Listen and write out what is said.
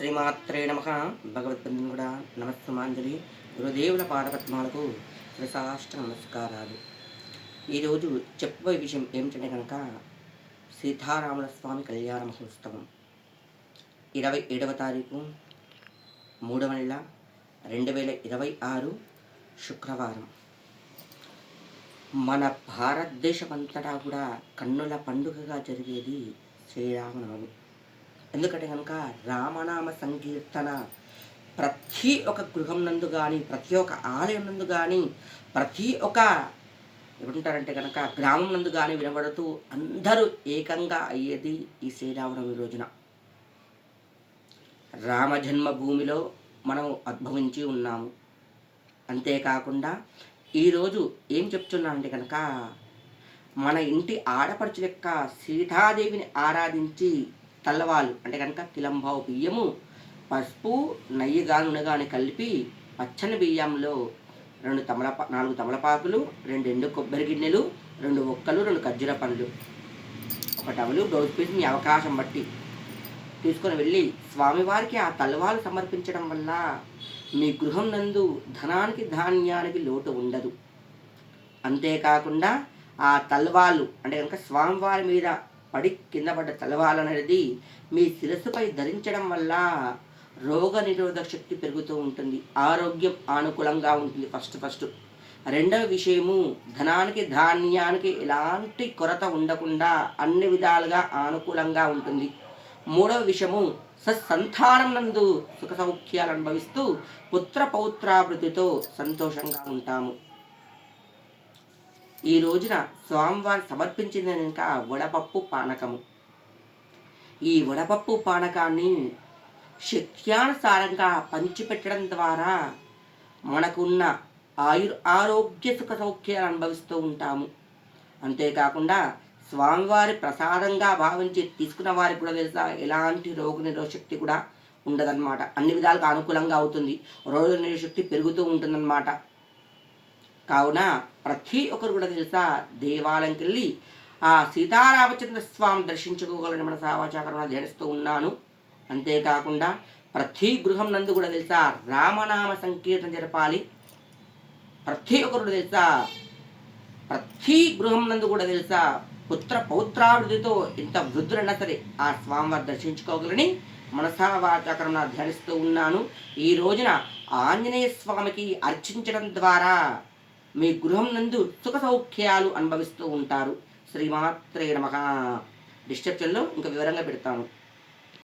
శ్రీమాత్రే నమ. భగవద్బంధుడా నమస్సుమాంజలి. గురుదేవుల పాదపద్మాలకు త్రిసాష్ట నమస్కారాలు. ఈరోజు చెప్పబోయే విషయం ఏమిటంటే కనుక సీతారాముల స్వామి కళ్యాణ మహోత్సవం 27వ తారీఖు 3వ నెల 2026 శుక్రవారం. మన భారతదేశమంతటా కూడా కన్నుల పండుగగా జరిగేది శ్రీరామనవమి. ఎందుకంటే కనుక రామనామ సంకీర్తన ప్రతి ఒక్క గృహం నందు కానీ, ప్రతి ఒక్క ఆలయం నందు కానీ, ప్రతి ఒక్క ఏమంటారంటే కనుక గ్రామం నందు కానీ వినబడుతూ అందరూ ఏకంగా అయ్యేది ఈ శ్రీరామనవమి రోజున. రామ జన్మభూమిలో మనం ఉద్భవించి ఉన్నాము. అంతేకాకుండా ఈరోజు ఏం చెప్తున్నానంటే కనుక మన ఇంటి ఆడపడుచు లెక్క సీతాదేవిని ఆరాధించి తల్లవాళ్ళు అంటే కనుక కిలంబావు బియ్యము, పసుపు, నెయ్యి నూనె కానీ కలిపి పచ్చని బియ్యంలో 4 తమలపాకులు, 2 ఎండు కొబ్బరి గిన్నెలు, 2 ఒక్కలు, 2 ఖర్జూర పండ్లు, ఒక టవలు, బ్లౌజ్ పీస్ మీ అవకాశం బట్టి తీసుకొని వెళ్ళి స్వామివారికి ఆ తలవాలు సమర్పించడం వల్ల మీ గృహం నందు ధనానికి ధాన్యానికి లోటు ఉండదు. అంతేకాకుండా ఆ తలవాలు అంటే కనుక స్వామివారి మీద పడి కింద పడ్డ తలవాలు అనేది మీ శిరస్సుపై ధరించడం వల్ల రోగ నిరోధక శక్తి పెరుగుతూ ఉంటుంది, ఆరోగ్యం అనుకూలంగా ఉంటుంది. ఫస్ట్ రెండవ విషయము, ధనానికి ధాన్యానికి ఎలాంటి కొరత ఉండకుండా అన్ని విధాలుగా అనుకూలంగా ఉంటుంది. మూడవ విషయము, సత్సంతానం నందు సుఖ సౌఖ్యాలు అనుభవిస్తూ పుత్ర పౌత్రాభివృద్ధితో సంతోషంగా ఉంటాము. ఈ రోజున స్వామివారు సమర్పించింది కనుక వడపప్పు పానకము. ఈ వడపప్పు పానకాన్ని శక్త్యానుసారంగా పంచిపెట్టడం ద్వారా మనకున్న ఆరోగ్య సుఖ సౌఖ్యాలు అనుభవిస్తూ ఉంటాము. అంతేకాకుండా స్వామివారి ప్రసాదంగా భావించి తీసుకున్న వారికి కూడా తెలుసా ఎలాంటి రోగనిరోధ శక్తి కూడా ఉండదన్నమాట. అన్ని విధాలుగా అనుకూలంగా అవుతుంది, రోగనిరోధ శక్తి పెరుగుతూ ఉంటుందన్నమాట. కావున ప్రతి ఒక్కరు కూడా తెలుసా దేవాలయంకి వెళ్ళి ఆ సీతారామచంద్ర స్వామి దర్శించుకోగలని మన సావాచాకరణ ధ్యానిస్తూ ఉన్నాను. అంతేకాకుండా ప్రతి గృహం నందు కూడా తెలుసా రామనామ సంకీర్తన జరపాలి. ప్రతి ఒక్కరు తెలుసా ప్రతి గృహం నందు కూడా తెలుసా పుత్ర పౌత్రాభివృద్ధితో ఇంత వృద్ధులైనా సరే ఆ స్వామివారి దర్శించుకోగలని మనసా వాచాకరణ ధ్యానిస్తూ ఉన్నాను. ఈ రోజున ఆంజనేయ స్వామికి అర్చించడం ద్వారా మీ గృహం నందు సుఖ సౌఖ్యాలు అనుభవిస్తూ ఉంటారు. శ్రీమాత్రే నమః. డిస్క్రిప్షన్లో ఇంకా వివరంగా పెడతాను.